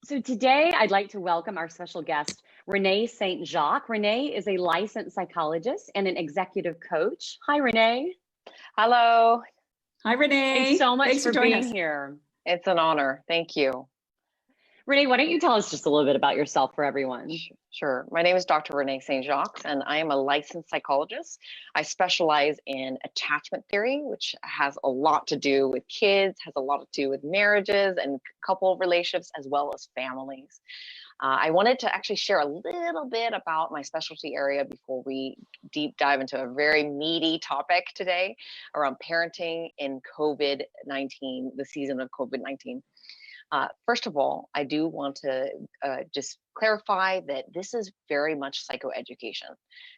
So today I'd like to welcome our special guest, Renee St. Jacques. Renee is a licensed psychologist and an executive coach. Hi, Renee. Hello. Hi, Renee. Thanks so much Thanks for joining being us. here. It's an honor. Thank you. Renee, why don't you tell us just a little bit about yourself for everyone? Sure. My name is Dr. Renee St. Jacques, and I am a licensed psychologist. I specialize in attachment theory, which has a lot to do with kids, has a lot to do with marriages and couple relationships, as well as families. I wanted to actually share a little bit about my specialty area before we deep dive into a very meaty topic today around parenting in COVID-19, the season of COVID-19. First of all, I do want to just clarify that this is very much psychoeducation.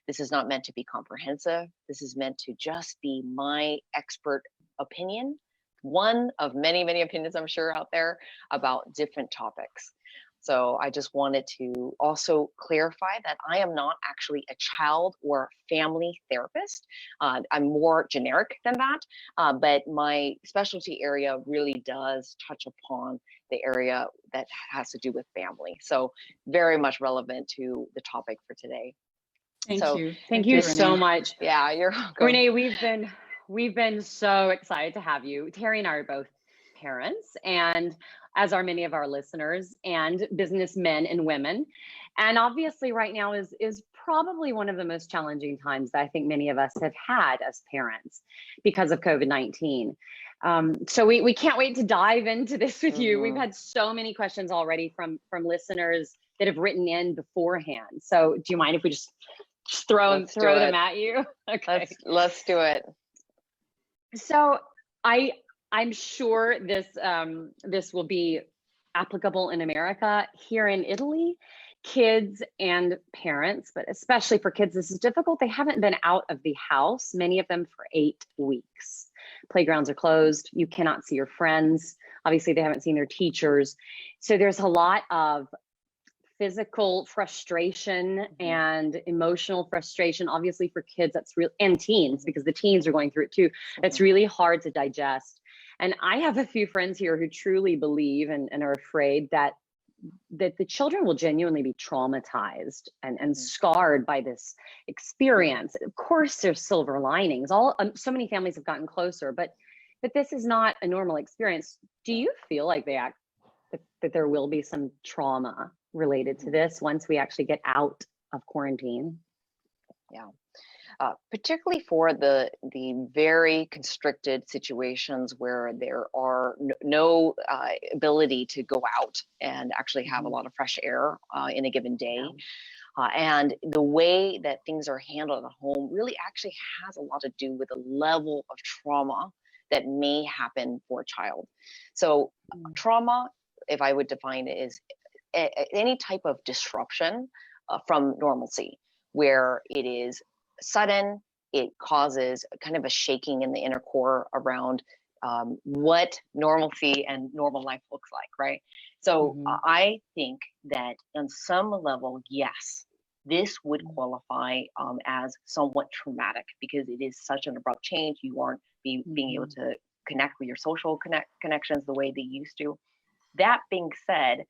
This is not meant to be comprehensive. This is meant to just be my expert opinion, one of many, many opinions I'm sure out there about different topics. So I just wanted to also clarify that I am not actually a child or family therapist. I'm more generic than that, but my specialty area really does touch upon the area that has to do with family. So very much relevant to the topic for today. Thank you. Thank you so much. Yeah, you're welcome. Renee, we've been so excited to have you. Terry and I are both parents, and as are many of our listeners, and businessmen and women. And obviously right now is probably one of the most challenging times that I think many of us have had as parents because of COVID-19. So we can't wait to dive into this with you. We've had so many questions already from listeners that have written in beforehand. So do you mind if we just throw them at you? Okay. Let's do it. So I'm sure this will be applicable in America. Here in Italy, kids and parents, but especially for kids, this is difficult. They haven't been out of the house, many of them for 8 weeks. Playgrounds are closed. You cannot see your friends. Obviously, they haven't seen their teachers. So there's a lot of physical frustration and emotional frustration. Obviously for kids, that's real, and teens, because the teens are going through it too. That's really hard to digest. And I have a few friends here who truly believe and are afraid that the children will genuinely be traumatized and scarred by this experience. Of course, there's silver linings. So many families have gotten closer, but this is not a normal experience. Do you feel like that there will be some trauma related to this once we actually get out of quarantine? Yeah. Particularly for the very constricted situations where there are no ability to go out and actually have a lot of fresh air in a given day. And the way that things are handled at home really actually has a lot to do with the level of trauma that may happen for a child. So trauma, if I would define it, is any type of disruption from normalcy, where it is sudden, it causes kind of a shaking in the inner core around what normalcy and normal life looks like, right? So I think that on some level, yes, this would qualify as somewhat traumatic, because it is such an abrupt change. You aren't being able to connect with your social connections the way they used to. That being said,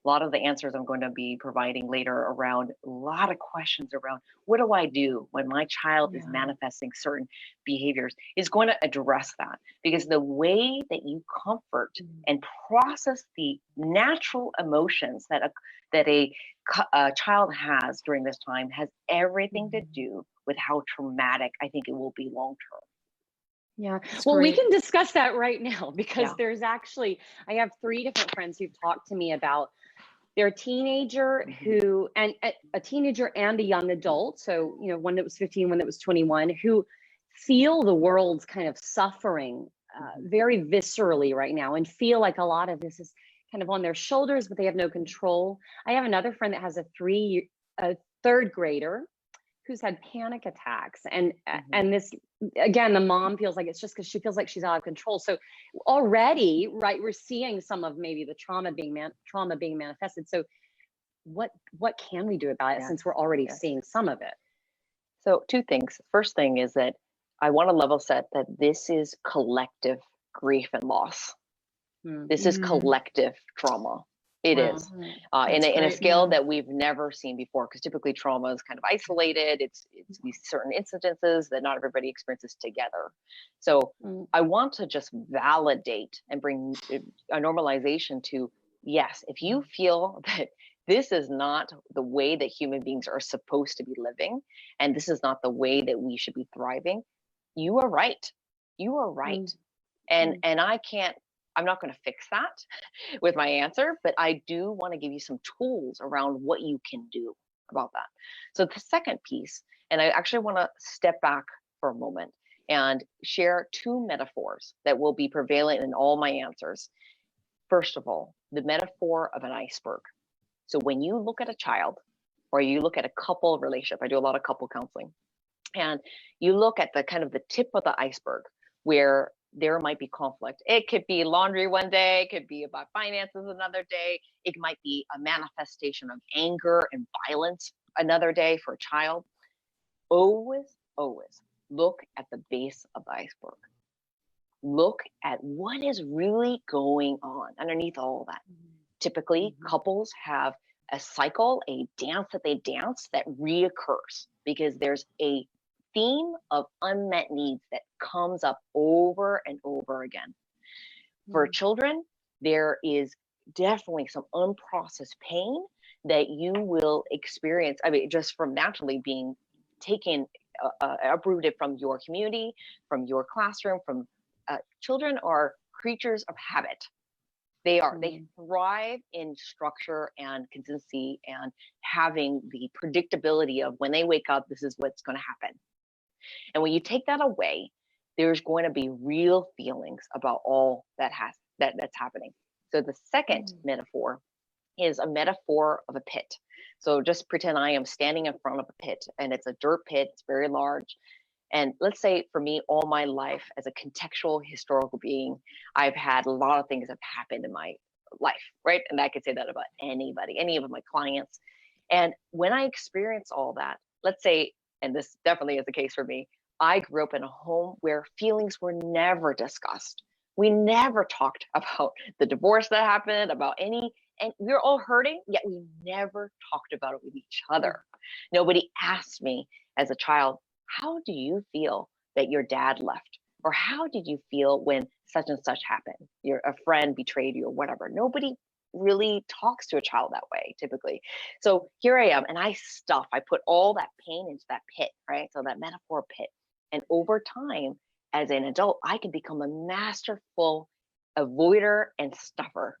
a lot of the answers I'm going to be providing later around a lot of questions around what do I do when my child is manifesting certain behaviors is going to address that, because the way that you comfort and process the natural emotions that a child has during this time has everything to do with how traumatic I think it will be long term. Yeah, well, we can discuss that right now, because there's actually, I have 3 different friends who've talked to me about their teenager who, and a teenager and a young adult. So, you know, one that was 15, one that was 21, who feel the world's kind of suffering very viscerally right now, and feel like a lot of this is kind of on their shoulders, but they have no control. I have another friend that has a 3rd grader who's had panic attacks, and this, again, the mom feels like it's just because she feels like she's out of control. So already, right, we're seeing some of maybe the trauma being manifested. So what can we do about it, since we're already seeing some of it? So 2 things. First thing is that I want to level set that this is collective grief and loss. This is collective trauma. It Wow. is Mhm. in a Great, scale yeah. that we've never seen before, because typically trauma is kind of isolated. It's these certain incidences that not everybody experiences together. So Mm. I want to just validate and bring a normalization to, yes, if you feel that this is not the way that human beings are supposed to be living, and this is not the way that we should be thriving, you are right. You are right. Mm. And I'm not going to fix that with my answer, but I do want to give you some tools around what you can do about that. So the second piece, and I actually want to step back for a moment and share two metaphors that will be prevalent in all my answers. First of all, the metaphor of an iceberg. So when you look at a child or you look at a couple relationship, I do a lot of couple counseling, and you look at the kind of the tip of the iceberg where there might be conflict. It could be laundry one day, it could be about finances another day, it might be a manifestation of anger and violence another day for a child. Always, always look at the base of the iceberg. Look at what is really going on underneath all that. Typically, couples have a cycle, a dance that they dance that reoccurs because there's a theme of unmet needs that comes up over and over again. For children, there is definitely some unprocessed pain that you will experience. I mean, just from naturally being taken, uprooted from your community, from your classroom, from children are creatures of habit. They thrive in structure and consistency and having the predictability of when they wake up, this is what's going to happen. And when you take that away, there's going to be real feelings about all that's happening. So the second metaphor is a metaphor of a pit. So just pretend I am standing in front of a pit, and it's a dirt pit, it's very large. And let's say for me, all my life as a contextual historical being, I've had a lot of things that have happened in my life, right? And I could say that about anybody, any of my clients. And when I experience all that, let's say, and this definitely is the case for me, I grew up in a home where feelings were never discussed. We never talked about the divorce that happened, about and we were all hurting, yet we never talked about it with each other. Nobody asked me as a child, how do you feel that your dad left? Or how did you feel when such and such happened? A friend betrayed you or whatever. Nobody really talks to a child that way typically. So here I am, and I put all that pain into that pit, right? So that metaphor pit. And over time, as an adult, I can become a masterful avoider and stuffer.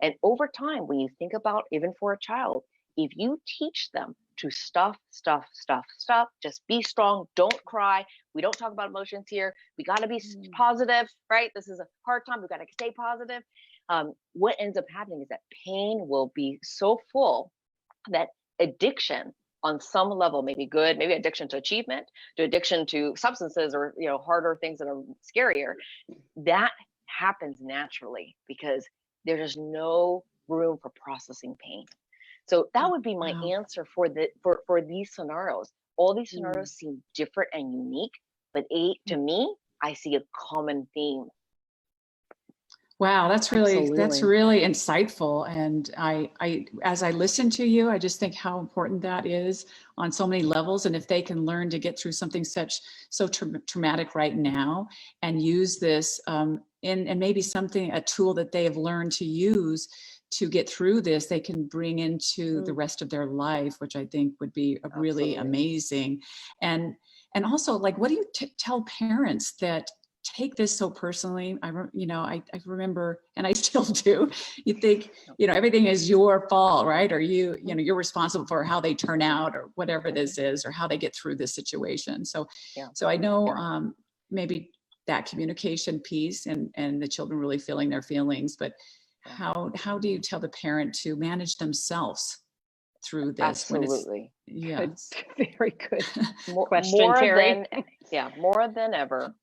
And over time, when you think about, even for a child, if you teach them to stuff, just be strong, don't cry. We don't talk about emotions here. We got to be positive, right? This is a hard time. We got to stay positive. What ends up happening is that pain will be so full that addiction on some level may be good, maybe addiction to achievement, to addiction to substances or harder things that are scarier. That happens naturally because there's no room for processing pain. So that would be my answer for these scenarios. All these scenarios seem different and unique, but to me, I see a common theme. Wow, that's really insightful. And I as I listen to you, I just think how important that is on so many levels. And if they can learn to get through something so traumatic right now and use this and maybe a tool that they have learned to use to get through this, they can bring into the rest of their life, which I think would be really amazing. And also, like, what do you tell parents that take this so personally? I remember, and I still do, you think, everything is your fault, right? Or you're responsible for how they turn out or whatever this is, or how they get through this situation. So I know maybe that communication piece and the children really feeling their feelings, but how do you tell the parent to manage themselves through this? Absolutely. Yes. Very good question, more Terry. More than ever,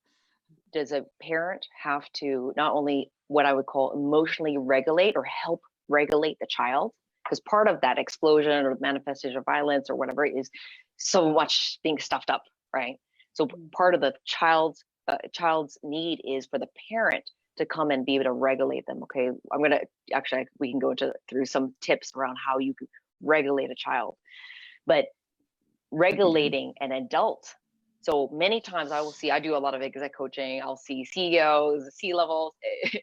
does a parent have to not only what I would call emotionally regulate or help regulate the child? Because part of that explosion or manifestation of violence or whatever is so much being stuffed up, right? So part of the child's need is for the parent to come and be able to regulate them. Okay, we can go through some tips around how you can regulate a child, but regulating an adult. So many times I do a lot of exec coaching. I'll see CEOs, C-level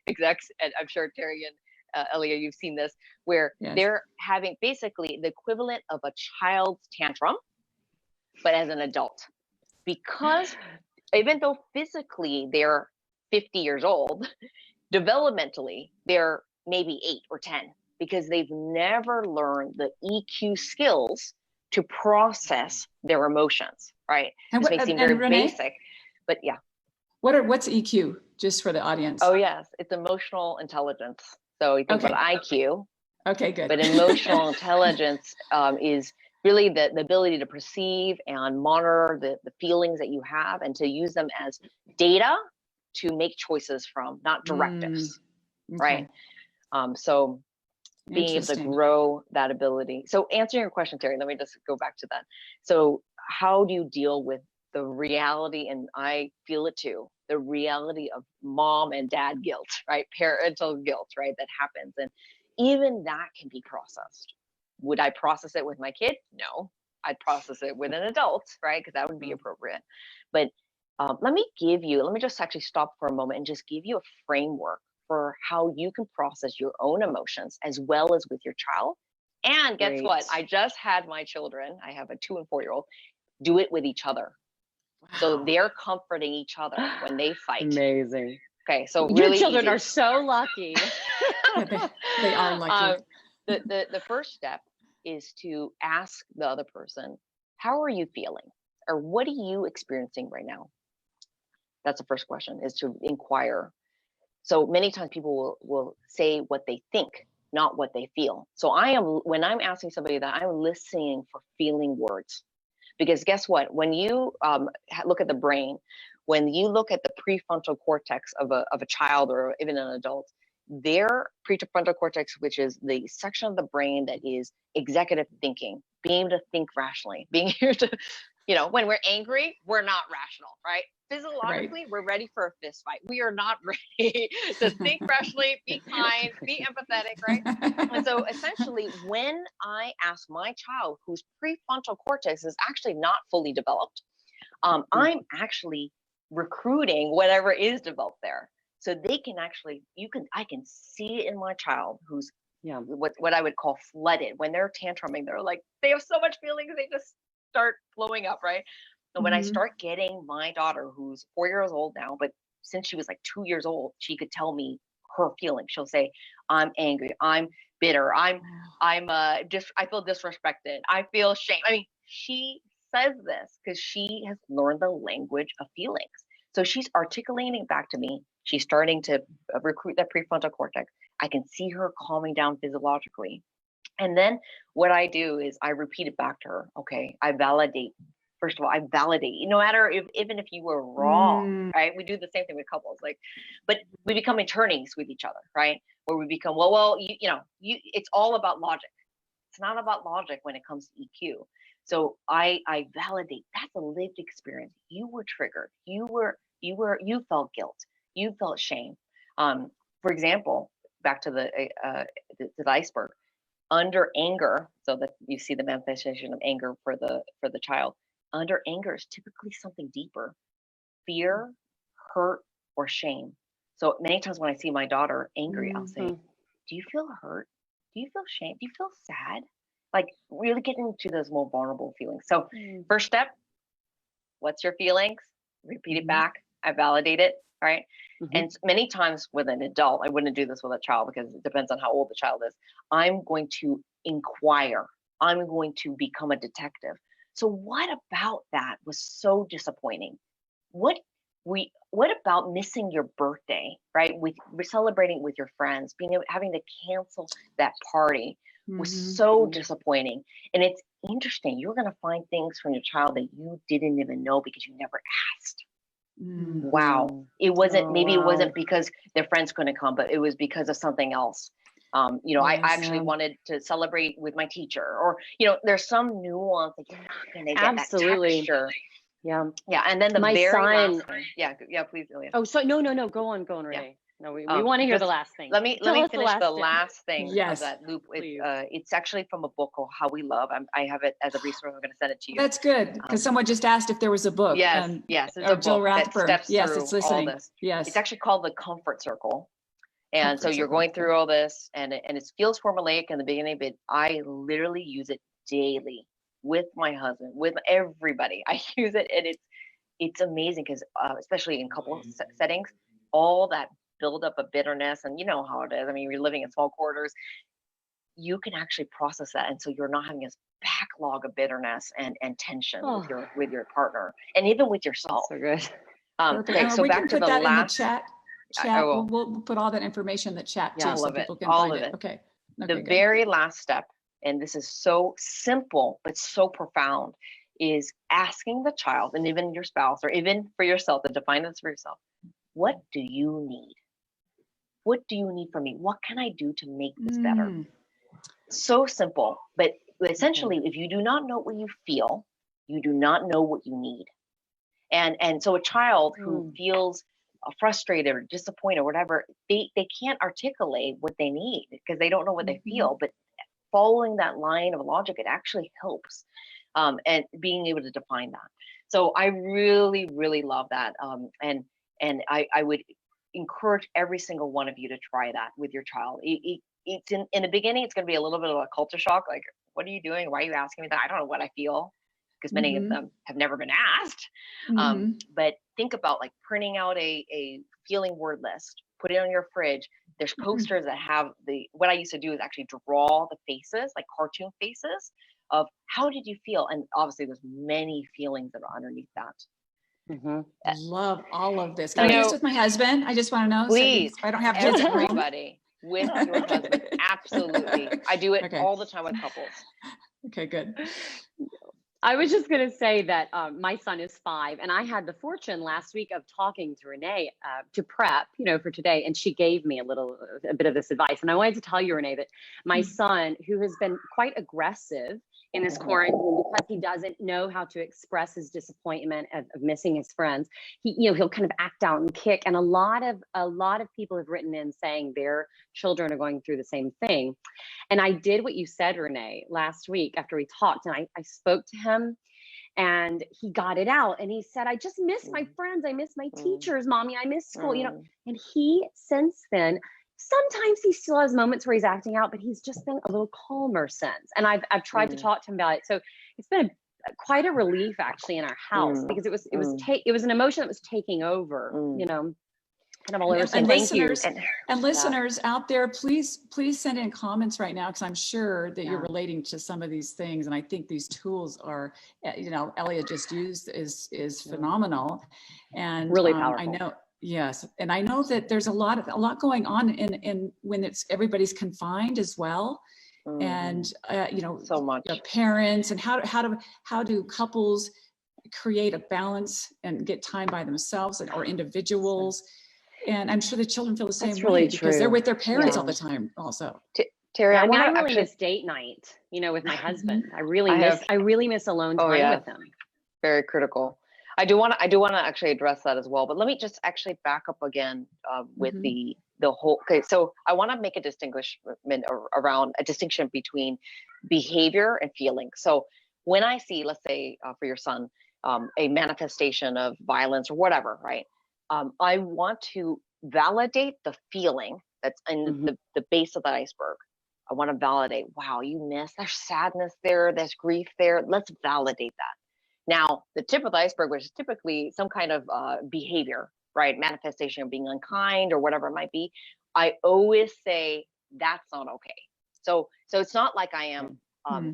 execs, and I'm sure Terry and Elia, you've seen this, where they're having basically the equivalent of a child's tantrum, but as an adult. Because even though physically they're 50 years old, developmentally, they're maybe 8 or 10, because they've never learned the EQ skills to process their emotions, right? And this may seem very Renee, basic, but yeah. What's EQ, just for the audience? Oh yes, it's emotional intelligence. So you think about IQ. Okay, good. But emotional intelligence is really the ability to perceive and monitor the feelings that you have, and to use them as data to make choices from, not directives, right? So being able to grow that ability. So answering your question, Terry, let me just go back to that. So how do you deal with the reality, and I feel it too, the reality of mom and dad guilt, right? Parental guilt, right? That happens. And even that can be processed. Would I process it with my kid? No, I'd process it with an adult, right? Because that would be appropriate. But let me just actually stop for a moment and just give you a framework for how you can process your own emotions as well as with your child. And guess what? I just had my children, I have a 2 and 4-year-old, do it with each other. Wow. So they're comforting each other when they fight. Amazing. Okay, so your really children are so lucky. They are lucky. The first step is to ask the other person, how are you feeling? Or what are you experiencing right now? That's the first question, is to inquire. So many times people will say what they think, not what they feel. So when I'm asking somebody that, I'm listening for feeling words. Because guess what? When you look at the brain, when you look at the prefrontal cortex of a child or even an adult, their prefrontal cortex, which is the section of the brain that is executive thinking, being able to think rationally, being able to, when we're angry, we're not rational, right? Physiologically, we're ready for a fist fight. We are not ready to think rationally, be kind, be empathetic, right? And so essentially, when I ask my child whose prefrontal cortex is actually not fully developed, I'm actually recruiting whatever is developed there. So they can actually, I can see it in my child who's what I would call flooded. When they're tantruming, they have so much feelings, they just start flowing up, right? And when I start getting my daughter, who's 4 years old now, but since she was like 2 years old, she could tell me her feelings. She'll say, I'm angry, I'm bitter, I feel disrespected, I feel shame. I mean, she says this because she has learned the language of feelings. So she's articulating back to me. She's starting to recruit that prefrontal cortex. I can see her calming down physiologically. And then what I do is I repeat it back to her. Okay, I validate. First of all, I validate. No matter even if you were wrong, right? We do the same thing with couples, but we become attorneys with each other, right? Where we become, it's all about logic. It's not about logic when it comes to EQ. So I validate. That's a lived experience. You were triggered. You felt guilt. You felt shame. For example, back to the iceberg. Under anger, so that you see the manifestation of anger for the child. Under anger is typically something deeper: fear, hurt, or shame. So many times when I see my daughter angry, I'll say, do you feel hurt? Do you feel shame? Do you feel sad? Like really getting into those more vulnerable feelings. So first step, what's your feelings? Repeat it back. I validate it, right? And many times with an adult, I wouldn't do this with a child because it depends on how old the child is. I'm going to inquire. I'm going to become a detective. So what about that was so disappointing? What about missing your birthday, right? We're celebrating with your friends, having to cancel that party was so disappointing. And it's interesting. You're going to find things from your child that you didn't even know because you never asked. Wow. It wasn't, it wasn't because their friends couldn't come, but it was because of something else. I actually wanted to celebrate with my teacher, or, there's some nuance that you're not going to get. Absolutely. That texture. Yeah. Yeah. And then the my very son, last thing. Yeah, please, Elia. Oh, so no. Go on, Renee. No, we want to hear the last thing. Let me finish the last thing Yes, of that loop. It's actually from a book called How We Love. I have it as a resource. I'm going to send it to you. That's good, because someone just asked if there was a book. Yes, it's a Jill book that Rathburn. steps Yes, through it's listening. all this. Yes, it's actually called the Comfort Circle. And so you're going through all this, and it feels formulaic in the beginning, but I literally use it daily with my husband, with everybody. I use it, and it's amazing because especially in couple settings, all that buildup of bitterness, and you know how it is. I mean, you're living in small quarters. You can actually process that, and so you're not having this backlog of bitterness and tension with your partner, and even with yourself. So good. Okay, so back to the last. In the chat. We'll put all that information in the chat too, so people can find it. Okay. The very last step, and this is so simple but so profound, is asking the child, and even your spouse, or even for yourself, to define this for yourself. What do you need? What do you need from me? What can I do to make this better? So simple, but essentially, if you do not know what you feel, you do not know what you need. And so a child who feels frustrated or disappointed or whatever, they can't articulate what they need because they don't know what they feel. But following that line of logic, it actually helps, and being able to define that. So I really, really love that. And I would encourage every single one of you to try that with your child. It's in the beginning, it's going to be a little bit of a culture shock. Like, what are you doing? Why are you asking me that? I don't know what I feel, because many of them have never been asked. But think about like printing out a feeling word list, put it on your fridge. There's posters that have what I used to do is actually draw the faces, like cartoon faces of how did you feel? And obviously there's many feelings that are underneath that. Love all of this. Can I do this with my husband? I just want to know. Please. So I don't have kids at home. Everybody with your husband. Absolutely. I do it all the time with couples. Okay, good. I was just going to say that my son is 5, and I had the fortune last week of talking to Renee to prep, for today, and she gave me a bit of this advice. And I wanted to tell you, Renee, that my son, who has been quite aggressive in this quarantine because he doesn't know how to express his disappointment of missing his friends, he'll kind of act out and kick. And a lot of people have written in saying their children are going through the same thing. And I did what you said, Renee, last week after we talked, and I spoke to him, and he got it out, and he said, I just miss my friends. I miss my teachers, Mommy. I miss school, and he, since then, sometimes he still has moments where he's acting out, but he's just been a little calmer since. And I've tried to talk to him about it. So it's been quite a relief actually in our house, because it was an emotion that was taking over, kind of all over. And listeners, and listeners out there, please send in comments right now, because I'm sure that you're relating to some of these things. And I think these tools are, Elia just used is phenomenal, and really powerful. I know. Yes, and I know that there's a lot going on in when everybody's confined as well, and so much parents, and how do couples create a balance and get time by themselves, or individuals, and I'm sure the children feel the same way because they're with their parents all the time also. Terry, I really miss date night, with my husband. I really miss alone time with him. Very critical. I do want to actually address that as well, but let me just actually back up again with the whole. Okay, so I want to make a distinction between behavior and feeling. So when I see, let's say for your son, a manifestation of violence or whatever, right? I want to validate the feeling that's in the base of the iceberg. I want to validate, wow, there's sadness there, there's grief there. Let's validate that. Now, the tip of the iceberg, which is typically some kind of behavior, right? Manifestation of being unkind or whatever it might be. I always say that's not okay. So it's not like I am,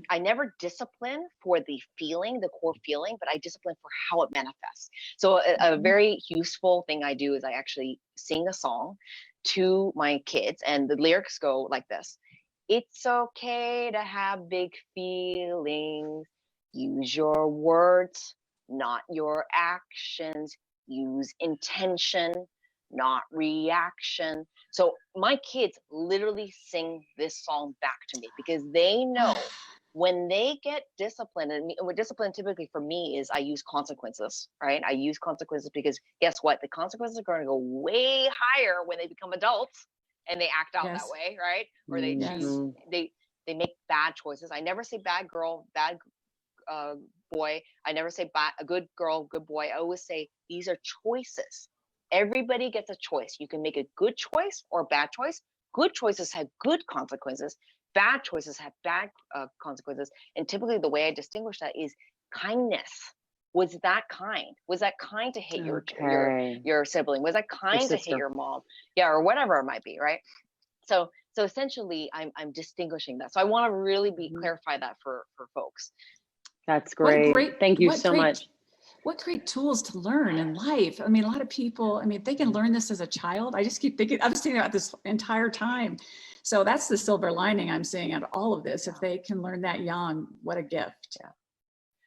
I never discipline for the feeling, the core feeling, but I discipline for how it manifests. So a very useful thing I do is I actually sing a song to my kids, and the lyrics go like this. It's okay to have big feelings. Use your words, not your actions. Use intention, not reaction. So my kids literally sing this song back to me because they know when they get disciplined, and what discipline typically for me is I use consequences, right? I use consequences because guess what? The consequences are going to go way higher when they become adults and they act out that way, right? Or they choose, they make bad choices. I never say bad girl, bad boy. I never say a good girl, good boy. I always say these are choices. Everybody gets a choice. You can make a good choice or a bad choice. Good choices have good consequences. Bad choices have bad consequences. And typically the way I distinguish that is kindness. Was that kind? Was that kind to hit your sibling? Was that kind to hit your mom? Yeah, or whatever it might be, right? So essentially I'm distinguishing that. So I want to really clarify that for folks. That's great. Thank you so much. What great tools to learn in life. I mean, a lot of people, I mean, they can learn this as a child. I just keep thinking, I was thinking about this entire time. So that's the silver lining I'm seeing out of all of this. If they can learn that young, what a gift. Yeah.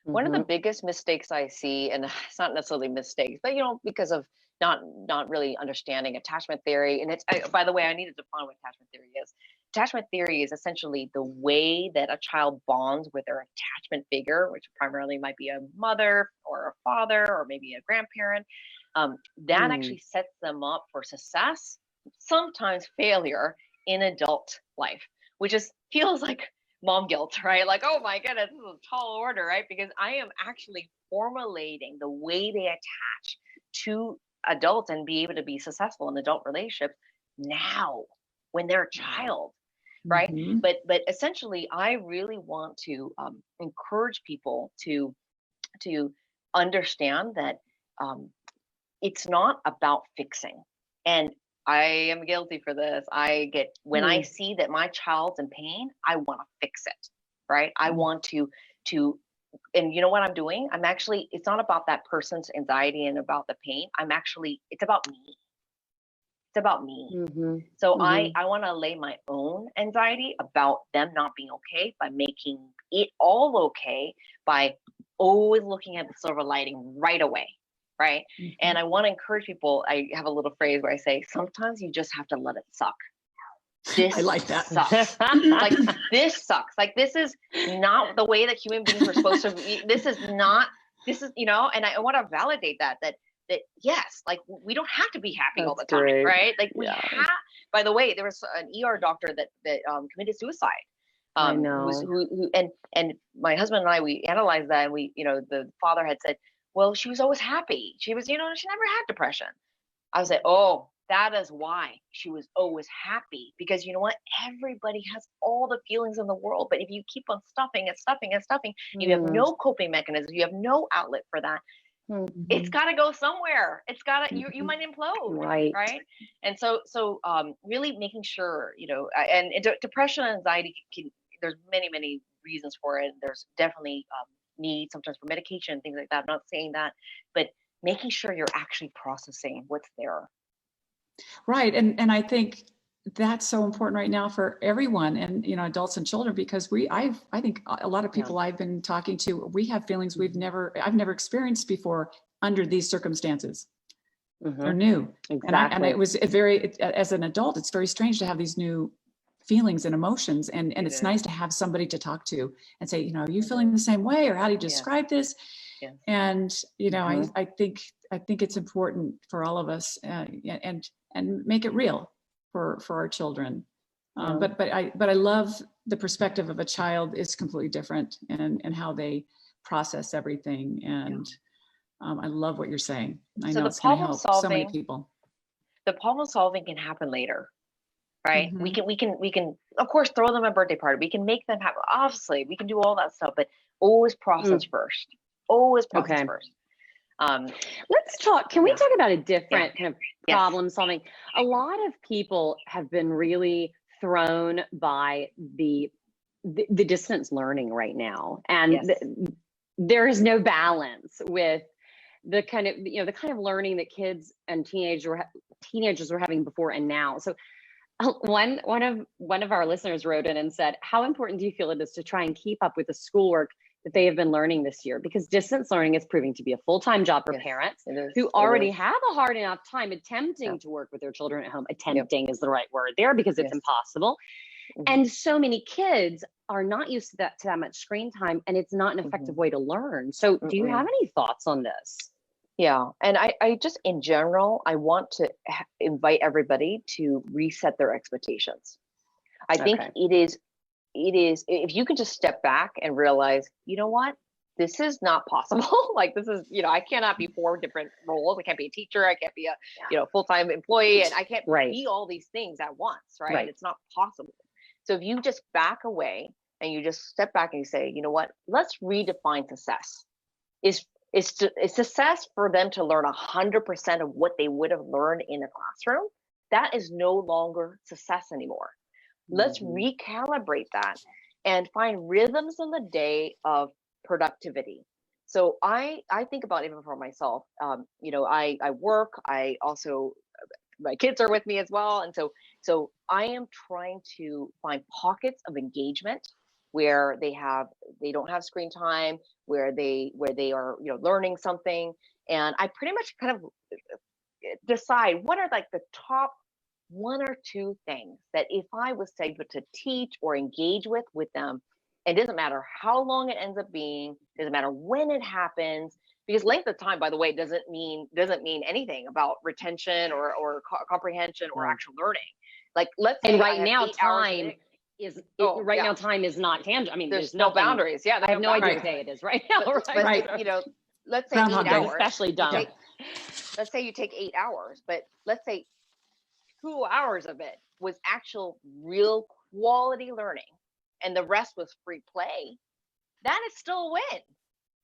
One of the biggest mistakes I see, and it's not necessarily mistakes, but because of not really understanding attachment theory. And by the way, I need to define what attachment theory is. Attachment theory is essentially the way that a child bonds with their attachment figure, which primarily might be a mother or a father or maybe a grandparent. That actually sets them up for success, sometimes failure in adult life, which feels like mom guilt, right? Like, oh my goodness, this is a tall order, right? Because I am actually formulating the way they attach to adults and be able to be successful in adult relationships now when they're a child, right? But essentially, I really want to encourage people to understand that it's not about fixing. And I am guilty for this. When I see that my child's in pain, I want to fix it, right? I want to, and you know what I'm doing? It's not about that person's anxiety and about the pain. It's about me. It's about me. So I want to allay my own anxiety about them not being okay by making it all okay by always looking at the silver lining right away. Right. And I want to encourage people. I have a little phrase where I say, sometimes you just have to let it suck. I like that. Sucks. Like this sucks. Like this is not the way that human beings are supposed to be. This is, and I want to validate that yes, like we don't have to be happy all the time. Great. Right. Like we have, by the way, there was an ER doctor that committed suicide. I know. And my husband and I, we analyzed that, and the father had said, well, she was always happy. She was, she never had depression. I was like, oh, that is why she was always happy. Because you know what? Everybody has all the feelings in the world. But if you keep on stuffing and stuffing and stuffing, you have no coping mechanism. You have no outlet for that. It's got to go somewhere. It's got to, you might implode. Right. And so really making sure, and depression and anxiety there's many reasons for it. There's definitely, need sometimes for medication and things like that. I'm not saying that, but making sure you're actually processing what's there. Right. And I think that's so important right now for everyone, and adults and children, because I think a lot of people I've been talking to, we have feelings I've never experienced before under these circumstances. They're new. Exactly. And it was as an adult, it's very strange to have these new feelings and emotions, and it's nice to have somebody to talk to and say, are you feeling the same way, or how do you describe this? And I think it's important for all of us, and make it real for our children. But I love the perspective of a child is completely different, and how they process everything. And I love what you're saying. I know it's going to help so many people. The problem solving can happen later. Right. We can of course throw them a birthday party. We can make them happy. Obviously we can do all that stuff, but always process first. Always process first. Let's talk. Can we talk about a different kind of problem solving? A lot of people have been really thrown by the distance learning right now. And there is no balance with the kind of learning that kids and teenagers were having before and now. So one of our listeners wrote in and said, how important do you feel it is to try and keep up with the schoolwork that they have been learning this year? Because distance learning is proving to be a full-time job for parents who already have a hard enough time attempting to work with their children at home. Attempting is the right word there, because it's impossible. And so many kids are not used to that much screen time, and it's not an effective way to learn. So do you have any thoughts on this? Yeah. And I just, in general, I want to invite everybody to reset their expectations. I think it is, if you can just step back and realize, you know what, this is not possible. Like, this is, I cannot be 4 different roles. I can't be a teacher. I can't be a, full-time employee, and I can't be all these things at once. Right. It's not possible. So if you just back away and you just step back and you say, you know what, let's redefine success. Is success for them to learn 100% of what they would have learned in a classroom? That is no longer success anymore. Let's recalibrate that and find rhythms in the day of productivity. So I think about, even for myself, I work, I also, my kids are with me as well. And so I am trying to find pockets of engagement where they don't have screen time, where they are, learning something. And I pretty much kind of decide what are like the top 1 or 2 things that if I was able to teach or engage with them, it doesn't matter how long it ends up being, doesn't matter when it happens, because length of time, by the way, doesn't mean anything about retention or comprehension or actual learning. Like, let's say, and right now time is not tangible. I mean, there's no boundaries. Yeah, I have no idea what day it is right now. But let's say 8 hours. Especially dumb. Let's say you take 8 hours, but let's say 2 hours of it was actual real quality learning, and the rest was free play. That is still a win.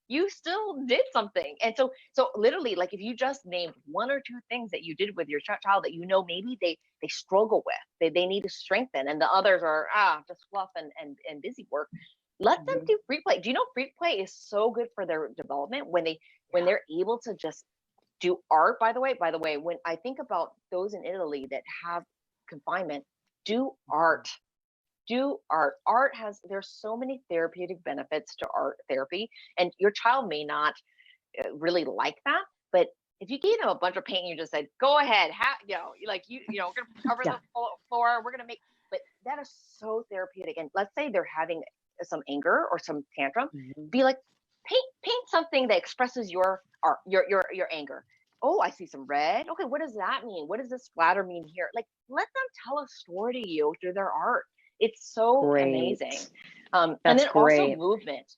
You still did something. And so literally, like, if you just named 1 or 2 things that you did with your child that maybe they struggle with, they need to strengthen, and the others are just fluff and busy work, let them do free play. Do you know free play is so good for their development when they're able to just do art? By the way, when I think about those in Italy that have confinement, do art. There's so many therapeutic benefits to art therapy, and your child may not really like that, but if you gave them a bunch of paint and you just said, go ahead, we're gonna cover the floor, we're gonna make, but that is so therapeutic. And let's say they're having some anger or some tantrum, be like, paint something that expresses your art, your anger. Oh, I see some red. Okay, what does that mean? What does this splatter mean here? Like, let them tell a story to you through their art. It's so amazing. And then also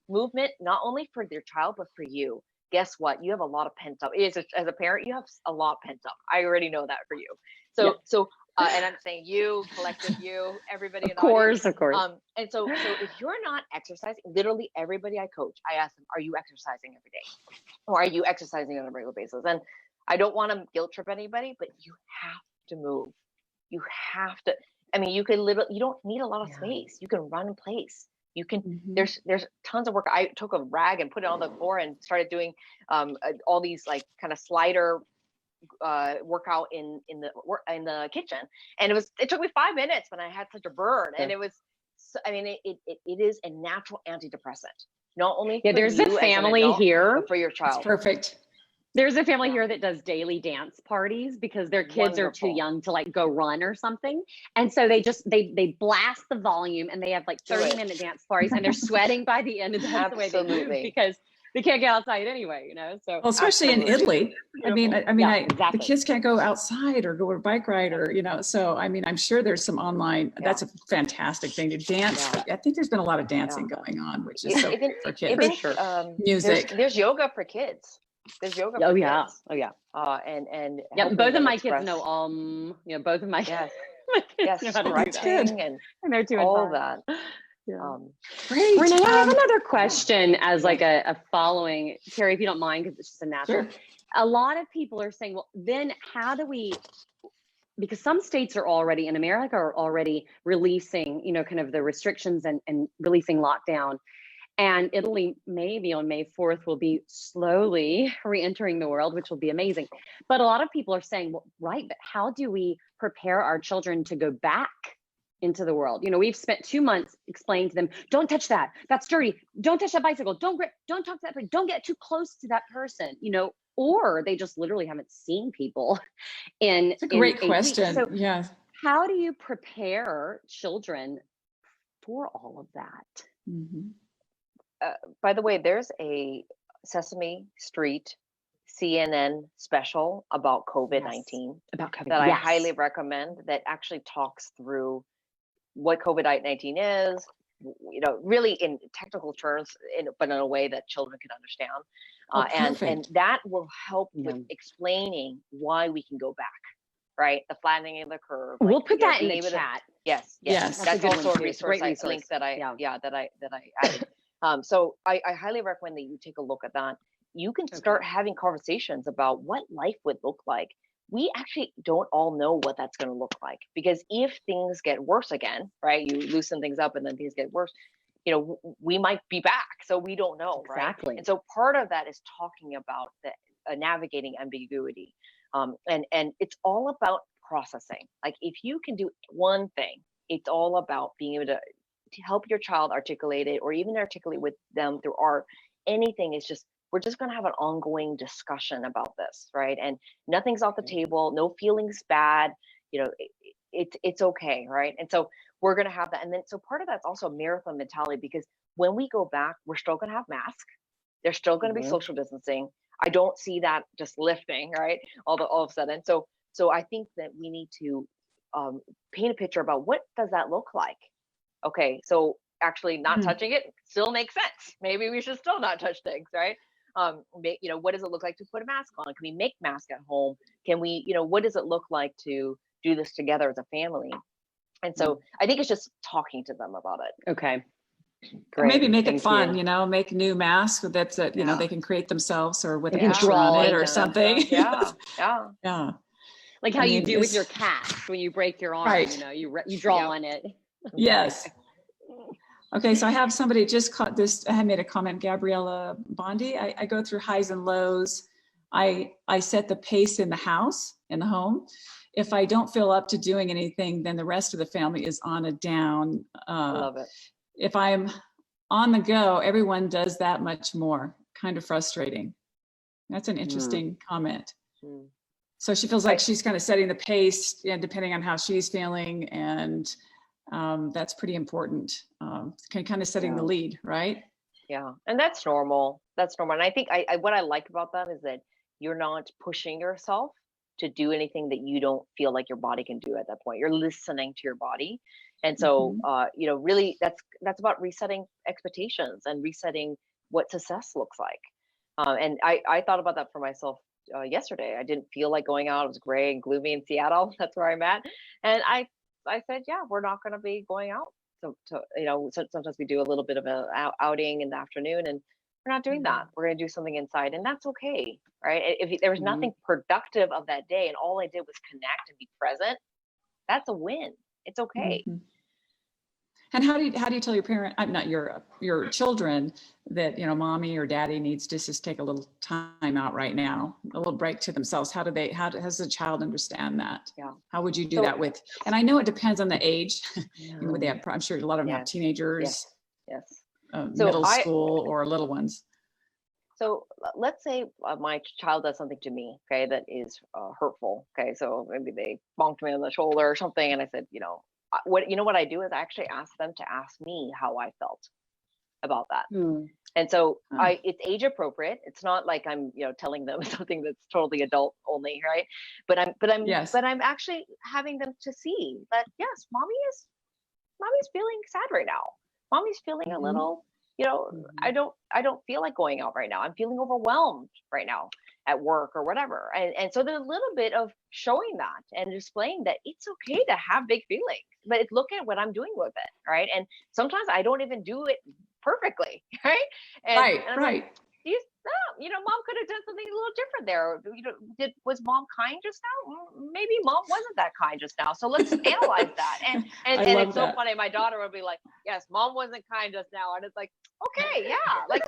movement, not only for their child, but for you. Guess what? You have a lot of pent up. As a parent, you have a lot pent up. I already know that for you. So, and I'm saying you, collective you, everybody. Of course. And so if you're not exercising, literally everybody I coach, I ask them, are you exercising every day? Or are you exercising on a regular basis? And I don't want to guilt trip anybody, but you have to move. You have to. I mean, you don't need a lot of space. You can run in place. You can, there's tons of work. I took a rag and put it on the floor and started doing all these like kind of slider workout in the kitchen. And it took me 5 minutes, but I had such a burn. And it was, it is a natural antidepressant. Not only for there's you a family as an adult, here but for your child. That's perfect. There's a family here that does daily dance parties because their kids are too young to like go run or something. And so they blast the volume and they have like 30-minute dance parties, and they're sweating by the end of the way they move because they can't get outside anyway, So especially in Italy. Exactly. The kids can't go outside or go on a bike ride or, so I'm sure there's some online, that's a fantastic thing to dance. I think there's been a lot of dancing going on, which is so good for kids. For sure. Music. There's yoga for kids. There's yoga. Oh, for yeah. kids. Oh, yeah. And both of my kids know, both of my kids know how to do that. And they're 2 and 5. All that. Great. Renee, I have another question as like a following, Terry, if you don't mind, because it's just a natural. Sure. A lot of people are saying, well, then how do we, because some states are already in America are already releasing, kind of the restrictions and releasing lockdown. And Italy, maybe on May 4th, will be slowly re-entering the world, which will be amazing. But a lot of people are saying, well, right, but how do we prepare our children to go back into the world? We've spent 2 months explaining to them, don't touch that. That's dirty. Don't touch that bicycle. Don't grip. Don't talk to that person. Don't get too close to that person, or they just literally haven't seen people It's a great question. So yeah. How do you prepare children for all of that. Mm-hmm. By the way, there's a Sesame Street CNN special about COVID-19 Yes. About COVID. that I Yes. highly recommend, that actually talks through what COVID-19 is, really in technical terms, but in a way that children can understand. And that will help with explaining why we can go back, right? The flattening of the curve. We'll put that in the chat. Yes. That's also a resource link that I added. So I highly recommend that you take a look at that. You can start having conversations about what life would look like. We actually don't all know what that's going to look like, because if things get worse again, right? You loosen things up and then things get worse, we might be back. So we don't know, exactly. Right? And so part of that is talking about the navigating ambiguity. And it's all about processing. Like, if you can do one thing, it's all about being able to help your child articulate it, or even articulate with them through art. Anything is just, we're just going to have an ongoing discussion about this, right? And nothing's off the table, no feelings bad, it's okay, right? And so we're going to have that. And then, so part of that's also a marathon mentality, because when we go back, we're still going to have masks. There's still going to be social distancing. I don't see that just lifting, right? All of a sudden. So I think that we need to paint a picture about what does that look like? Okay, so actually not touching it still makes sense. Maybe we should still not touch things, right? What does it look like to put a mask on? Can we make masks at home? Can we, what does it look like to do this together as a family? And so I think it's just talking to them about it. Okay. Great. Maybe make it fun, make new masks that's they can create themselves, or with a picture on it or something. Yeah. Like how you do with your cast when you break your arm, right. You draw on it. Yes. Okay, so I have somebody just caught this. I made a comment, Gabriella Bondi. I go through highs and lows. I set the pace in the house, in the home. If I don't feel up to doing anything, then the rest of the family is on a down. I love it. If I'm on the go, everyone does that much more. Kind of frustrating. That's an interesting comment. So she feels like she's kind of setting the pace, depending on how she's feeling, and that's pretty important. Kind of setting the lead, right? Yeah, and that's normal. That's normal. And I think what I like about that is that you're not pushing yourself to do anything that you don't feel like your body can do at that point. You're listening to your body. And so, really that's about resetting expectations and resetting what success looks like. And I thought about that for myself yesterday. I didn't feel like going out. It was gray and gloomy in Seattle. That's where I'm at. And I said, we're not going to be going out. So sometimes we do a little bit of an outing in the afternoon, and we're not doing that. We're going to do something inside, and that's okay, right? If there was nothing productive of that day and all I did was connect and be present, that's a win. It's okay. And how do you tell your parent, not your children, that mommy or daddy needs to just take a little time out right now, a little break to themselves? How does the child understand that? Yeah. How would you do that with? And I know it depends on the age. I'm sure a lot of them have teenagers, middle school, or little ones. So let's say my child does something to me, okay, that is hurtful. Okay, so maybe they bonked me on the shoulder or something, and I said, what I do is I actually ask them to ask me how I felt about that. And so it's age appropriate. It's not like I'm telling them something that's totally adult only, right? But I'm actually having them to see that yes, mommy's feeling sad right now. Mommy's feeling a little, I don't feel like going out right now. I'm feeling overwhelmed right now at work or whatever. And so there's a little bit of showing that and displaying that it's okay to have big feelings, but it's look at what I'm doing with it, right? And sometimes I don't even do it perfectly, right? And I'm like, mom could have done something a little different there. Was mom kind just now? Maybe mom wasn't that kind just now. So let's analyze that. And it's so funny. My daughter would be like, yes, mom wasn't kind just now. And it's like, okay, like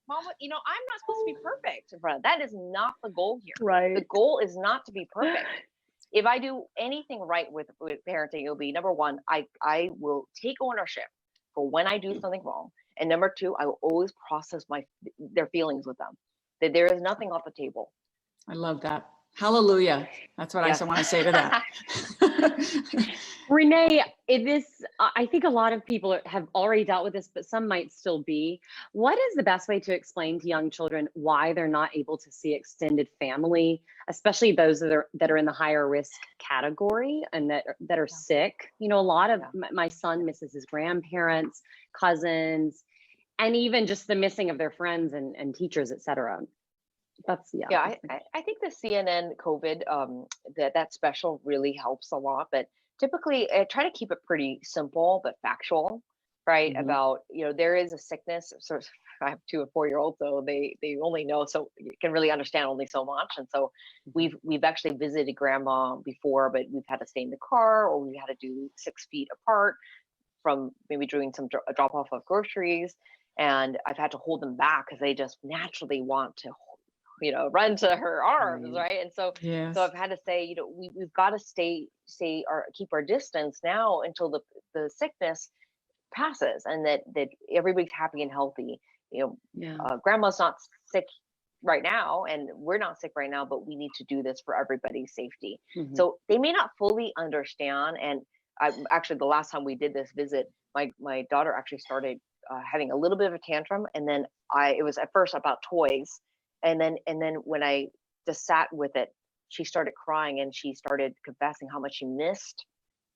mom, I'm not supposed to be perfect in front of that. Is not the goal here. Right. The goal is not to be perfect. If I do anything right with parenting, it'll be number one, I will take ownership for when I do something wrong. And number two, I will always process their feelings with them. That there is nothing off the table. I love that. Hallelujah. That's what I want to say to that. Renee, I think a lot of people have already dealt with this, but some might still be. What is the best way to explain to young children why they're not able to see extended family, especially those that are in the higher risk category and that are sick? You know, a lot of my son misses his grandparents, cousins, and even just the missing of their friends and teachers, et cetera. I think the CNN COVID that special really helps a lot, but typically I try to keep it pretty simple but factual, right? Mm-hmm. About, you know, there is a sickness. So I have 2 and 4 year olds, so they only know, so you can really understand only so much. And so we've actually visited grandma before, but we've had to stay in the car, or we had to do 6 feet apart from maybe doing some drop off of groceries. And I've had to hold them back because they just naturally want to, you know, run to her arms, right? And so, so I've had to say, you know, we've got to keep our distance now until the sickness passes, and that everybody's happy and healthy. You know, grandma's not sick right now, and we're not sick right now, but we need to do this for everybody's safety. Mm-hmm. So they may not fully understand. And actually, the last time we did this visit, my daughter actually started having a little bit of a tantrum, and then it was at first about toys. And then when I just sat with it, she started crying, and she started confessing how much she missed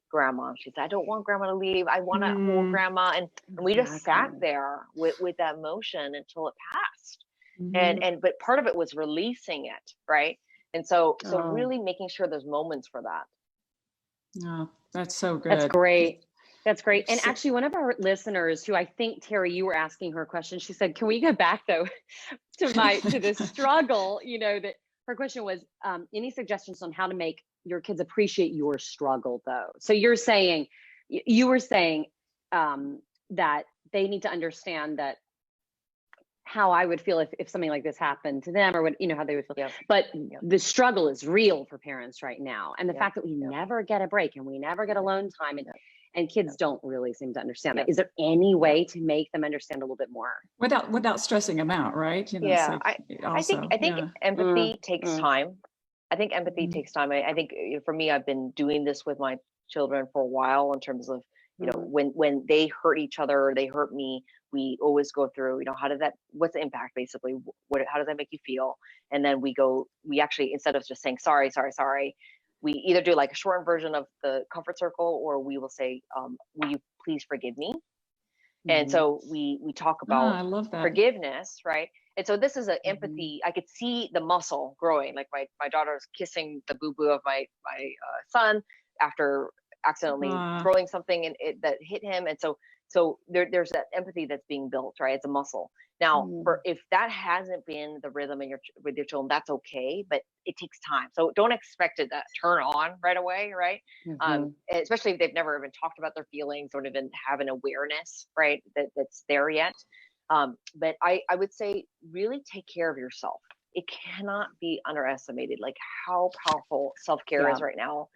grandma. She said, I don't want grandma to leave. I want to hold grandma. And we just sat there with that emotion until it passed. Mm-hmm. But part of it was releasing it, right? And so really making sure there's moments for that. Oh, that's so good. That's great. That's great. And actually, one of our listeners, who I think, Terry, you were asking her a question, she said, can we go back though to the struggle? You know, that her question was, any suggestions on how to make your kids appreciate your struggle though? So you were saying that they need to understand that how I would feel if something like this happened to them, or what, you know, how they would feel. Yep. But the struggle is real for parents right now. And the fact that we never get a break and we never get alone time, and kids don't really seem to understand that. Is there any way to make them understand a little bit more without stressing them out, right? You know, I think empathy takes time. I think empathy takes time. I think, you know, for me, I've been doing this with my children for a while, in terms of, you know, when they hurt each other or they hurt me, we always go through, you know, what's the impact basically? How does that make you feel? And then we actually, instead of just saying sorry, we either do like a shortened version of the comfort circle, or we will say, will you please forgive me? And so we talk about I love that. forgiveness, right? And so this is an empathy. I could see the muscle growing. Like my daughter's kissing the boo-boo of my son after accidentally throwing something that hit him. And so there's that empathy that's being built, right? It's a muscle. Now, if that hasn't been the rhythm with your children, that's okay, but it takes time. So don't expect it to turn on right away, right? Especially if they've never even talked about their feelings or even have an awareness, right, that's there yet. But I would say really take care of yourself. It cannot be underestimated, like how powerful self-care is right now.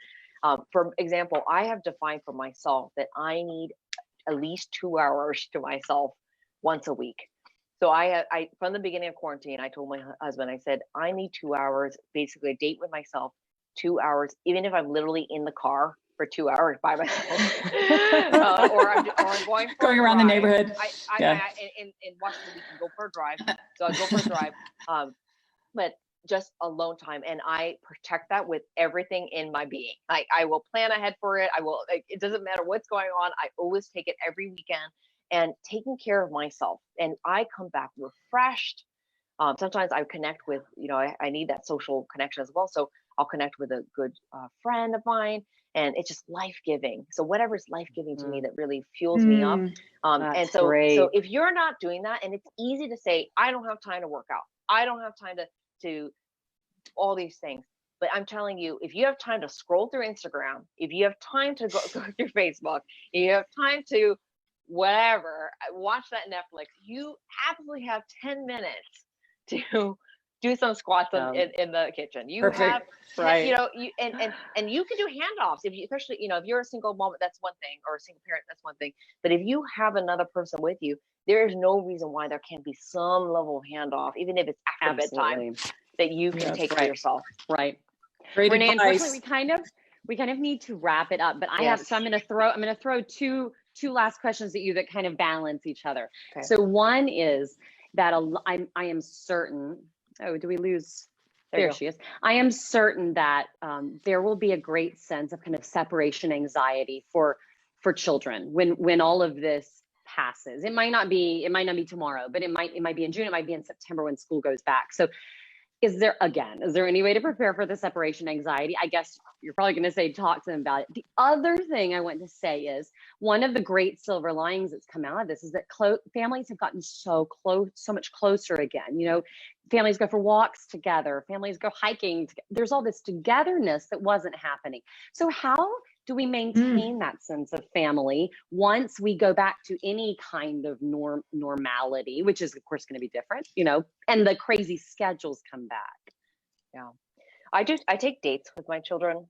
For example, I have defined for myself that I need at least 2 hours to myself once a week. So I from the beginning of quarantine, I told my husband, I said, I need 2 hours, basically a date with myself, 2 hours, even if I'm literally in the car for 2 hours by myself, or I'm going around the neighborhood. In Washington, we can go for a drive. So I go for a drive, but just alone time. And I protect that with everything in my being. Like, I will plan ahead for it. It doesn't matter what's going on. I always take it every weekend, and taking care of myself. And I come back refreshed. Sometimes I connect with, you know, I need that social connection as well. So I'll connect with a good friend of mine, and it's just life-giving. So whatever's life-giving to me that really fuels me up. And so if you're not doing that, and it's easy to say, I don't have time to work out, I don't have time to all these things. But I'm telling you, if you have time to scroll through Instagram, if you have time to go through Facebook, if you have time to whatever, watch that Netflix, you absolutely have 10 minutes to do some squats in the kitchen. You have, you know, and you can do handoffs if you, especially, you know, if you're a single mom, that's one thing, or a single parent, that's one thing. But if you have another person with you, there is no reason why there can't be some level of handoff, even if it's after bedtime, that you can take for yourself. Right. Great Renee, advice. unfortunately, we kind of need to wrap it up, but Yes. I'm going to throw two last questions at you that kind of balance each other. Okay. So one is that I am certain, oh, do we lose? There she is. I am certain that there will be a great sense of kind of separation anxiety for children when all of this passes. It might not be tomorrow, but it might be in June, it might be in September when school goes back. So is there any way to prepare for the separation anxiety? I guess you're probably going to say talk to them about it. The other thing I want to say is one of the great silver linings that's come out of this is that families have gotten so much closer again. You know, families go for walks together, families go hiking. There's all this togetherness that wasn't happening. So how do we maintain that sense of family once we go back to any kind of normality, which is of course going to be different, you know, and the crazy schedules come back? Yeah, I take dates with my children,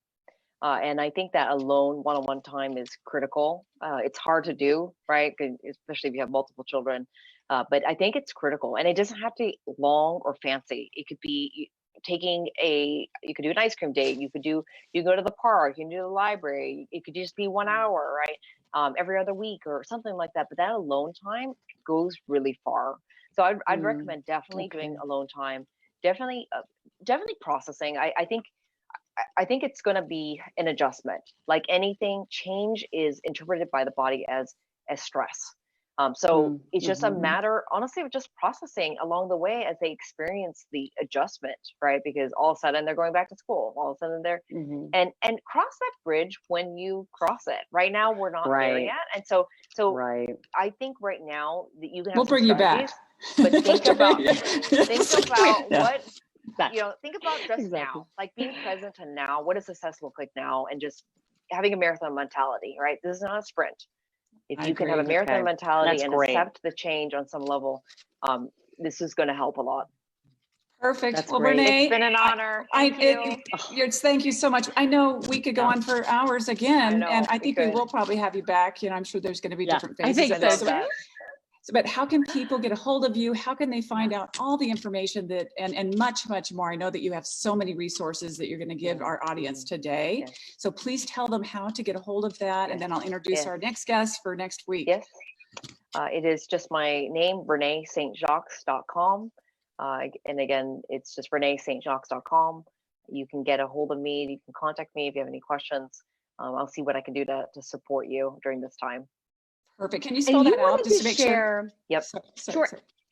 and I think that alone one-on-one time is critical. It's hard to do, right? Especially if you have multiple children, but I think it's critical, and it doesn't have to be long or fancy. It could be you could do an ice cream date, you go to the park, you can do the library, it could just be 1 hour, right? Every other week or something like that. But that alone time goes really far. So I'd recommend definitely doing alone time, definitely processing. I think it's going to be an adjustment. Like anything, change is interpreted by the body as stress. So it's just a matter, honestly, of just processing along the way as they experience the adjustment, right? Because all of a sudden they're going back to school, all of a sudden they're, and cross that bridge when you cross it. Right now, we're not there yet. And so I think right now that you can have we'll bring you back. But think about what, think about just now, like being present to now. What does success look like now? And just having a marathon mentality, right? This is not a sprint. If you can have a marathon mentality and accept the change on some level, this is going to help a lot. Perfect. That's well, great. Renee, It's been an honor. Thank you. Thank you so much. I know we could go on for hours again, and I think we will probably have you back. You know, I'm sure there's going to be different phases. I think so too. But how can people get a hold of you? How can they find out all the information that and much, much more? I know that you have so many resources that you're going to give our audience today. Yes. So please tell them how to get a hold of that. And then I'll introduce our next guest for next week. Yes. It is just my name, ReneeStJacques.com. And again, it's just ReneeStJacques.com. You can get a hold of me. You can contact me if you have any questions. I'll see what I can do to support you during this time. Perfect. Can you spell that out just to make sure? Yep. Sure.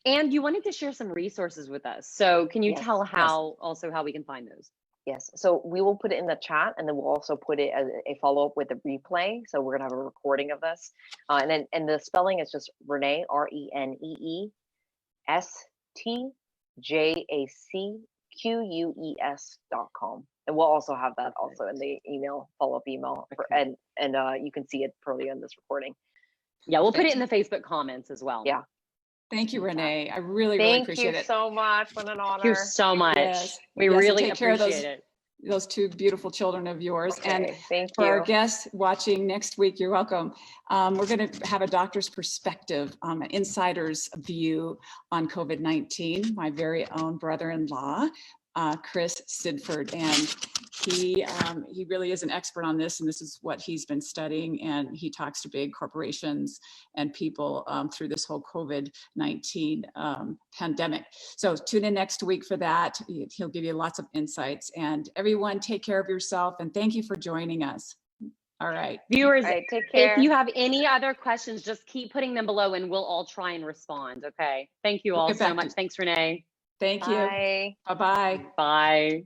And you wanted to share some resources with us. So can you tell how we can find those? Yes. So we will put it in the chat, and then we'll also put it as a follow-up with a replay. So we're going to have a recording of this. And the spelling is just Renee, ReneeStJacqueus.com. And we'll also have that also in the follow-up email. And you can see it early in this recording. Yeah, we'll put it in the Facebook comments as well. Yeah. Thank you, Renee. I really appreciate it. Thank you so much. What an honor. Thank you so much. Yes. We really appreciate it. Those two beautiful children of yours. Okay, and for our guests watching next week, you're welcome. We're going to have a doctor's perspective, an insider's view on COVID-19. My very own brother-in-law, Chris Sidford, and he really is an expert on this, and this is what he's been studying, and he talks to big corporations and people through this whole COVID-19 pandemic. So tune in next week for that. He'll give you lots of insights, and everyone take care of yourself, and thank you for joining us. All right. Viewers, take care. If you have any other questions, just keep putting them below and we'll all try and respond. Okay. Thank you all so much. Thanks, Renee. Thank you. Bye. Bye-bye. Bye.